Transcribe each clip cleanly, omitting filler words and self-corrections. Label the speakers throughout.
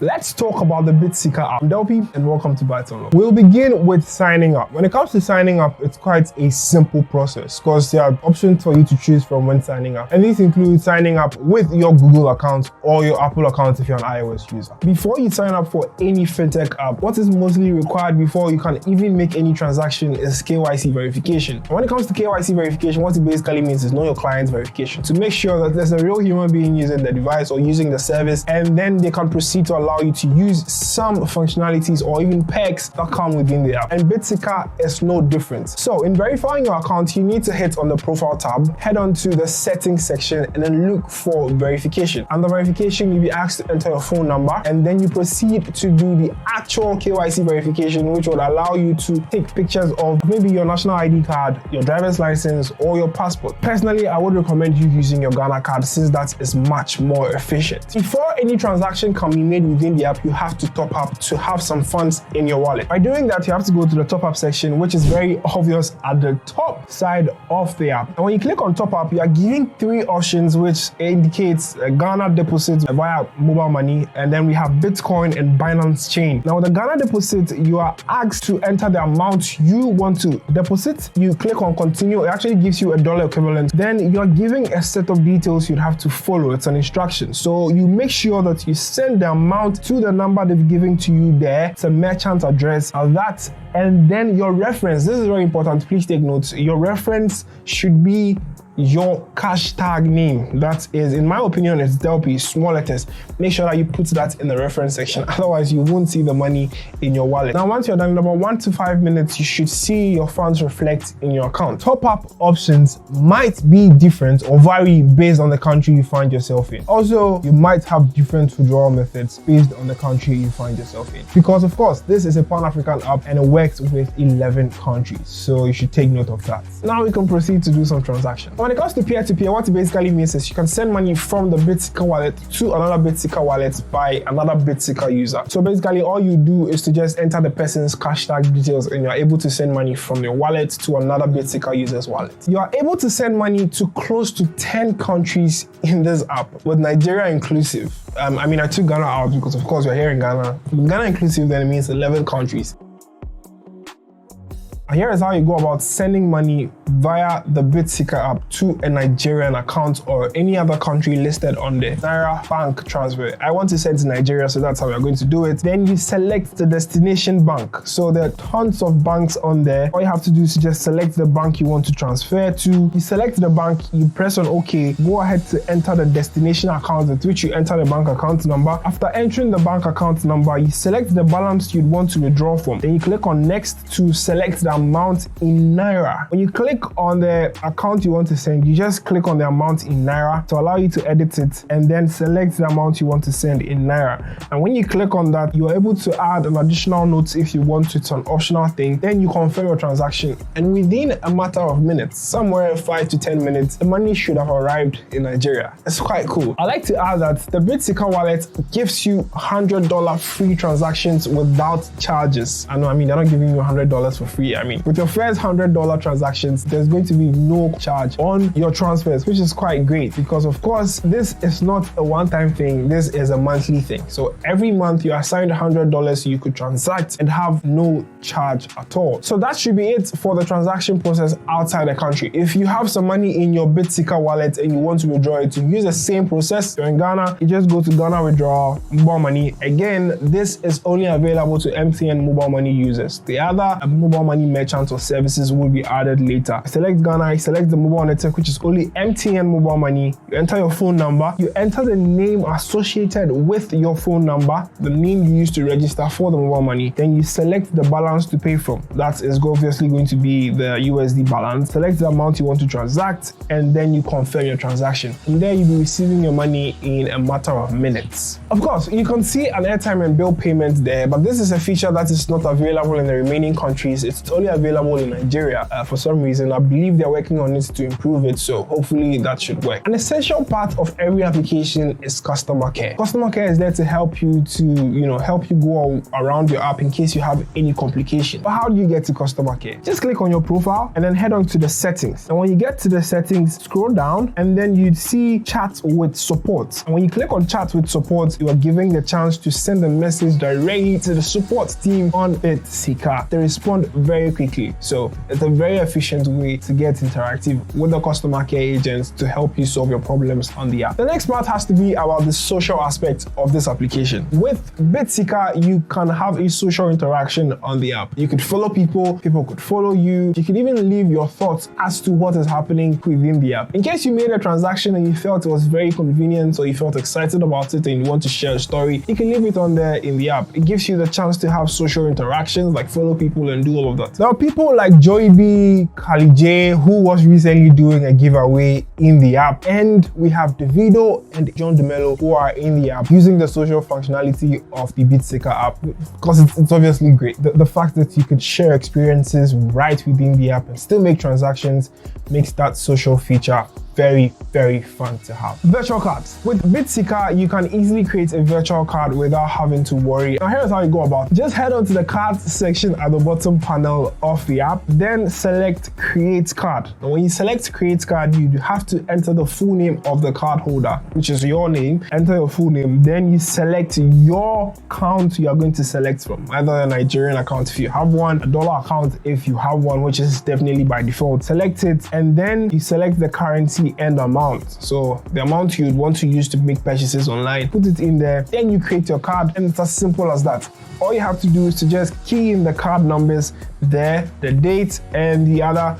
Speaker 1: Let's talk about the Bitsika app. I'm DELPPY and welcome to Bytes Unlocked. We'll begin with signing up. When it comes to signing up, it's quite a simple process because there are options for you to choose from when signing up. And these include signing up with your Google account or your Apple account if you're an iOS user. Before you sign up for any fintech app, what is mostly required before you can even make any transaction is KYC verification. And when it comes to KYC verification, what it basically means is know your client's verification to make sure that there's a real human being using the device or using the service, and then they can proceed to allow you to use some functionalities or even perks that come within the app. And Bitsika is no different. So in verifying your account, you need to hit on the profile tab, head on to the settings section, and then look for verification. Under verification, you'll be asked to enter your phone number, and then you proceed to do the actual KYC verification, which would allow you to take pictures of maybe your national ID card, your driver's license, or your passport. Personally, I would recommend you using your Ghana card since that is much more efficient. Before any transaction can be made within the app, you have to top up to have some funds in your wallet. By doing that, you have to go to the top up section, which is very obvious at the top side of the app. And when you click on top up, you are given three options, which indicates Ghana deposit via mobile money, and then we have Bitcoin and Binance Chain. Now, with the Ghana deposit, you are asked to enter the amount you want to deposit. You click on continue. It actually gives you a dollar equivalent. Then you are given a set of details you'd have to follow. It's an instruction. So you make sure that you send the amount to the number they've given to you there. It's a merchant address, and then your reference. This is very important. Please take notes. Your reference should be your cash tag name. That is, in my opinion, it's DELPPY, small letters. Make sure that you put that in the reference section. Otherwise, you won't see the money in your wallet. Now, once you're done in about 1 to 5 minutes, you should see your funds reflect in your account. Top-up options might be different or vary based on the country you find yourself in. Also, you might have different withdrawal methods based on the country you find yourself in. Because, of course, this is a Pan-African app and it works with 11 countries. So you should take note of that. Now we can proceed to do some transactions. When it comes to peer-to-peer, what it basically means is you can send money from the Bitsika wallet to another Bitsika wallet by another Bitsika user. So basically all you do is to just enter the person's cash tag details and you're able to send money from your wallet to another Bitsika user's wallet. You are able to send money to close to 10 countries in this app, with Nigeria inclusive. I took Ghana out because of course we're here in Ghana. Ghana inclusive then it means 11 countries. And here is how you go about sending money via the Bitsika app to a Nigerian account or any other country listed on the Naira bank transfer. I want to send to Nigeria, so that's how we're going to do it. Then you select the destination bank. So there are tons of banks on there. All you have to do is just select the bank you want to transfer to. You select the bank, you press on OK, go ahead to enter the destination account at which you enter the bank account number. After entering the bank account number, you select the balance you'd want to withdraw from. Then you click on next to select the amount in Naira. When you click on the account you want to send, you just click on the amount in Naira to allow you to edit it and then select the amount you want to send in Naira. And when you click on that, you are able to add an additional note if you want to. It's an optional thing. Then you confirm your transaction, and within a matter of minutes, somewhere 5 to 10 minutes, the money should have arrived in Nigeria. It's quite cool. I like to add that the Bitsika wallet gives you $100 free transactions without charges. They're not giving you $100 for free. With your first $100 transactions, there's going to be no charge on your transfers, which is quite great because of course this is not a one-time thing, this is a monthly thing. So every month you are assigned $100 so you could transact and have no charge at all. So that should be it for the transaction process outside the country. If you have some money in your Bitsika wallet and you want to withdraw it, to use the same process. You're in Ghana, you just go to Ghana withdraw mobile money. Again, this is only available to MTN mobile money users. The other mobile money merchants or services will be added later. Select Ghana, select the mobile network, which is only MTN mobile money. You enter your phone number, you enter the name associated with your phone number, the name you used to register for the mobile money. Then you select the balance to pay from. That is obviously going to be the USD balance. Select the amount you want to transact, and then you confirm your transaction. From there, you'll be receiving your money in a matter of minutes. Of course, you can see an airtime and bill payment there, but this is a feature that is not available in the remaining countries. It's only only available in Nigeria for some reason. I believe they're working on it to improve it, so hopefully that should work. An essential part of every application is customer care. Customer care is there to help you help you go around your app in case you have any complication. But how do you get to customer care? Just click on your profile and then head on to the settings. And when you get to the settings, scroll down and then you'd see chat with support. And when you click on chat with support, you are giving the chance to send a message directly to the support team on Bitsika. They respond very quickly. So it's a very efficient way to get interactive with the customer care agents to help you solve your problems on the app. The next part has to be about the social aspect of this application. With Bitsika, you can have a social interaction on the app. You could follow people could follow you. You could even leave your thoughts as to what is happening within the app. In case you made a transaction and you felt it was very convenient or you felt excited about it and you want to share a story, you can leave it on there in the app. It gives you the chance to have social interactions like follow people and do all of that. There are people like Joy B, Kali J, who was recently doing a giveaway in the app, and we have Davido and John DeMello who are in the app using the social functionality of the Bitsika app because it's obviously great. The fact that you could share experiences right within the app and still make transactions makes that social feature very, very fun to have. Virtual cards. With Bitsika, you can easily create a virtual card without having to worry. Now here's how you go about it. Just head on to the cards section at the bottom panel of the app, then select create card. And when you select create card, you have to enter the full name of the card holder, which is your name. Enter your full name, then you select your account you are going to select from, either a Nigerian account if you have one, a dollar account if you have one, which is definitely by default. Select it, and then you select the currency and amount. So the amount you'd want to use to make purchases online, put it in there, then you create your card, and it's as simple as that. All you have to do is to just key in the card numbers there, the date, and the other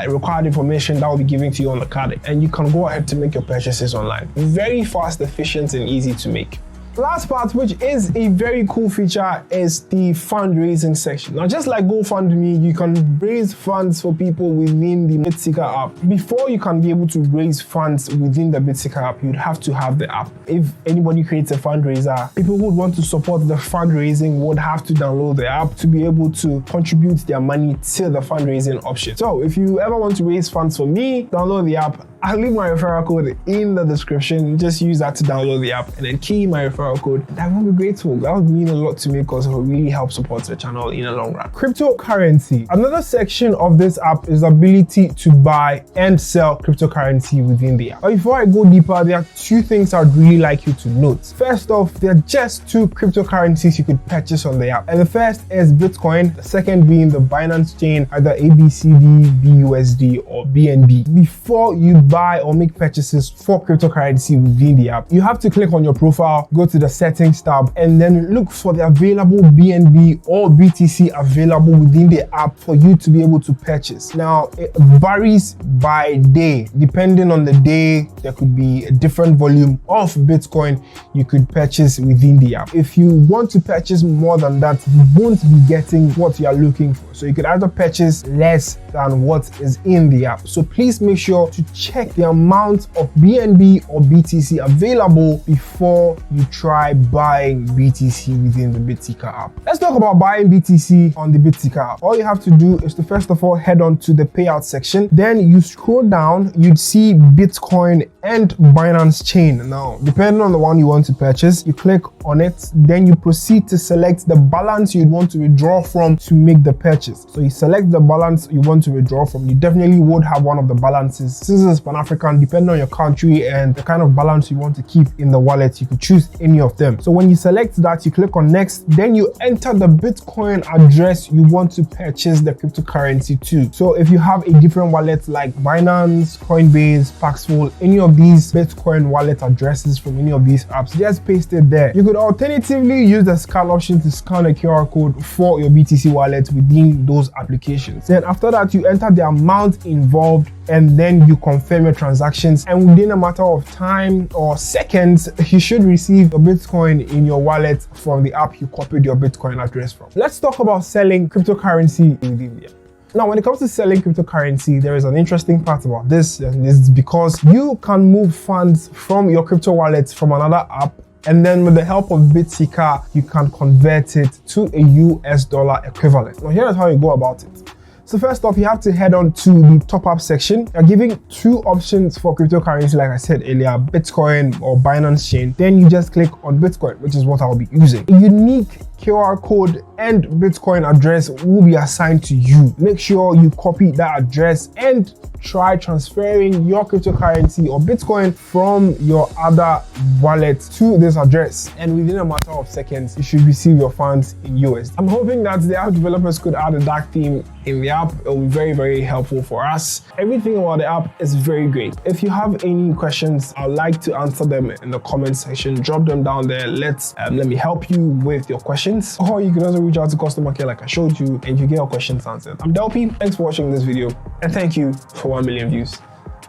Speaker 1: required information that will be given to you on the card, and you can go ahead to make your purchases online. Very fast, efficient, and easy to make. Last part, which is a very cool feature, is the fundraising section. Now, just like GoFundMe, you can raise funds for people within the Bitsika app. Before you can be able to raise funds within the Bitsika app, you'd have to have the app. If anybody creates a fundraiser, people who would want to support the fundraising would have to download the app to be able to contribute their money to the fundraising option. So if you ever want to raise funds for me, download the app. I'll leave my referral code in the description. Just use that to download the app and then key my referral code. That would be grateful. That would mean a lot to me because it will really help support the channel in the long run. Cryptocurrency. Another section of this app is the ability to buy and sell cryptocurrency within the app. But before I go deeper, there are two things I'd really like you to note. First off, there are just two cryptocurrencies you could purchase on the app. And the first is Bitcoin, the second being the Binance chain, either ABCD, BUSD, or BNB. Before you buy or make purchases for cryptocurrency within the app, you have to click on your profile, go to the settings tab, and then look for the available BNB or BTC available within the app for you to be able to purchase. Now, it varies by day. Depending on the day, there could be a different volume of Bitcoin you could purchase within the app. If you want to purchase more than that, you won't be getting what you are looking for. So you could either purchase less than what is in the app. So please make sure to check the amount of BNB or BTC available before you try buying BTC within the Bitsika app. Let's talk about buying BTC on the Bitsika app. All you have to do is to first of all head on to the payout section. Then you scroll down, you'd see Bitcoin and Binance chain. Now, depending on the one you want to purchase, you click on it, then you proceed to select the balance you'd want to withdraw from to make the purchase. So you select the balance you want to withdraw from. You definitely would have one of the balances. Since it's Pan-African, depending on your country and the kind of balance you want to keep in the wallet, you could choose any of them. So when you select that, you click on next, then you enter the Bitcoin address you want to purchase the cryptocurrency to. So if you have a different wallet like Binance, Coinbase, Paxful, any of these Bitcoin wallet addresses from any of these apps, just paste it there. You could alternatively use the scan option to scan a QR code for your BTC wallet within those applications. Then after that, you enter the amount involved and then you confirm your transactions, and within a matter of time or seconds, you should receive a Bitcoin in your wallet from the app you copied your Bitcoin address from. Let's talk about selling cryptocurrency within the app. Now, when it comes to selling cryptocurrency, there is an interesting part about this, and this is because you can move funds from your crypto wallet from another app, and then with the help of Bitsika, you can convert it to a US dollar equivalent. Now, here's how you go about it. So first off, you have to head on to the top up section. They're giving two options for cryptocurrency, like I said earlier, Bitcoin or Binance Chain. Then you just click on Bitcoin, which is what I'll be using. A unique QR code and Bitcoin address will be assigned to you. Make sure you copy that address and try transferring your cryptocurrency or Bitcoin from your other wallet to this address. And within a matter of seconds, you should receive your funds in USD. I'm hoping that the app developers could add a dark theme in the app. It will be very, very helpful for us. Everything about the app is very great. If you have any questions, I'd like to answer them in the comment section. Drop them down there. Let me help you with your questions. Or you can also reach out to customer care like I showed you and you get your questions answered. I'm DELPPY. Thanks for watching this video and thank you for 1 million views.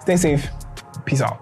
Speaker 1: Stay safe. Peace out.